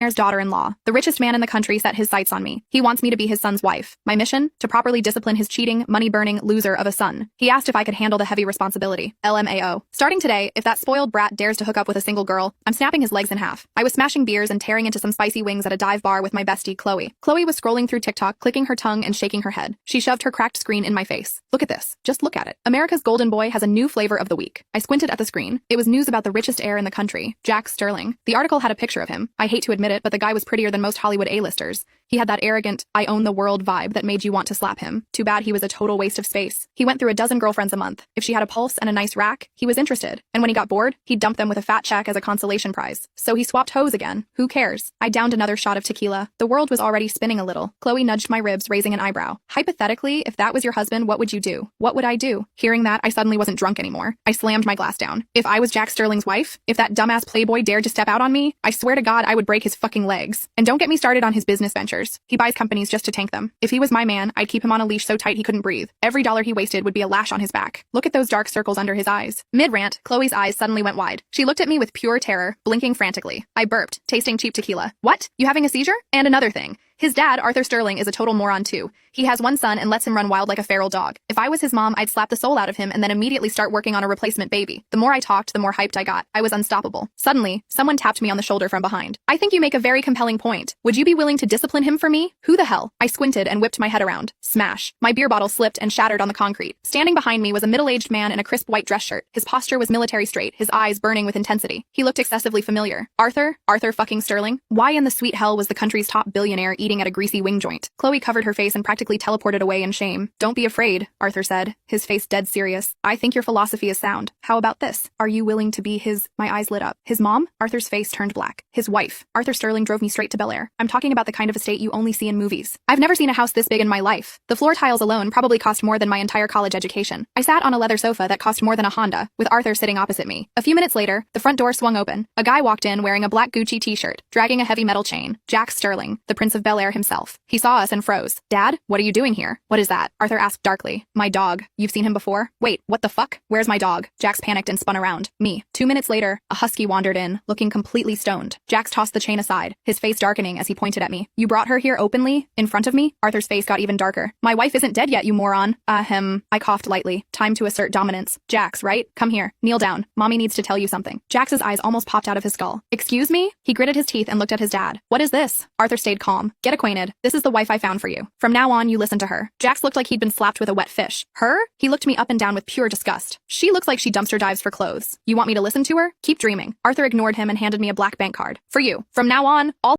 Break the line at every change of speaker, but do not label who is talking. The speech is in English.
Mayor's daughter-in-law. The richest man in the country set his sights on me. He wants me to be his son's wife. My mission? To properly discipline his cheating, money-burning loser of a son. He asked if I could handle the heavy responsibility. LMAO. Starting today, if that spoiled brat dares to hook up with a single girl, I'm snapping his legs in half. I was smashing beers and tearing into some spicy wings at a dive bar with my bestie, Chloe. Chloe was scrolling through TikTok, clicking her tongue and shaking her head. She shoved her cracked screen in my face. Look at this. Just look at it. America's Golden Boy has a new flavor of the week. I squinted at the screen. It was news about the richest heir in the country, Jack Sterling. The article had a picture of him. I hate to admit it, but the guy was prettier than most Hollywood A-listers. He had that arrogant, I own the world vibe that made you want to slap him. Too bad he was a total waste of space. He went through a dozen girlfriends a month. If she had a pulse and a nice rack, he was interested. And when he got bored, he'd dump them with a fat check as a consolation prize. So he swapped hoes again. Who cares? I downed another shot of tequila. The world was already spinning a little. Chloe nudged my ribs, raising an eyebrow. Hypothetically, if that was your husband, what would you do? What would I do? Hearing that, I suddenly wasn't drunk anymore. I slammed my glass down. If I was Jack Sterling's wife, if that dumbass playboy dared to step out on me, I swear to God I would break his fucking legs. And don't get me started on his business ventures. He buys companies just to tank them. If he was my man, I'd keep him on a leash so tight he couldn't breathe. Every dollar he wasted would be a lash on his back. Look at those dark circles under his eyes. Mid-rant, Chloe's eyes suddenly went wide. She looked at me with pure terror, blinking frantically. I burped, tasting cheap tequila. What? You having a seizure? And another thing. His dad, Arthur Sterling, is a total moron too. He has one son and lets him run wild like a feral dog. If I was his mom, I'd slap the soul out of him and then immediately start working on a replacement baby. The more I talked, the more hyped I got. I was unstoppable. Suddenly, someone tapped me on the shoulder from behind. I think you make a very compelling point. Would you be willing to discipline him for me? Who the hell? I squinted and whipped my head around. Smash. My beer bottle slipped and shattered on the concrete. Standing behind me was a middle-aged man in a crisp white dress shirt. His posture was military straight, his eyes burning with intensity. He looked excessively familiar. Arthur fucking Sterling? Why in the sweet hell was the country's top billionaire eating at a greasy wing joint? Chloe covered her face and practically teleported away in shame. Don't be afraid, Arthur said, his face dead serious. I think your philosophy is sound. How about this? Are you willing to be his— My eyes lit up. His mom? Arthur's face turned black. His wife. Arthur Sterling drove me straight to Bel Air. I'm talking about the kind of estate you only see in movies. I've never seen a house this big in my life. The floor tiles alone probably cost more than my entire college education. I sat on a leather sofa that cost more than a Honda, with Arthur sitting opposite me. A few minutes later, the front door swung open. A guy walked in wearing a black Gucci t-shirt, dragging a heavy metal chain. Jack Sterling, the Prince of Bel Air himself. He saw us and froze. Dad, what are you doing here? What is that? Arthur asked darkly. My dog. You've seen him before? Wait, what the fuck? Where's my dog? Jax panicked and spun around. Me. 2 minutes later, a husky wandered in, looking completely stoned. Jax tossed the chain aside, his face darkening as he pointed at me. You brought her here openly? In front of me? Arthur's face got even darker. My wife isn't dead yet, you moron. I coughed lightly. Time to assert dominance. Jax, right? Come here. Kneel down. Mommy needs to tell you something. Jax's eyes almost popped out of his skull. Excuse me? He gritted his teeth and looked at his dad. What is this? Arthur stayed calm. Get acquainted. This is the wife I found for you. From now on, you listen to her. Jax looked like he'd been slapped with a wet fish. Her? He looked me up and down with pure disgust. She looks like she dumpster dives for clothes. You want me to listen to her? Keep dreaming. Arthur ignored him and handed me a black bank card. For you. From now on, all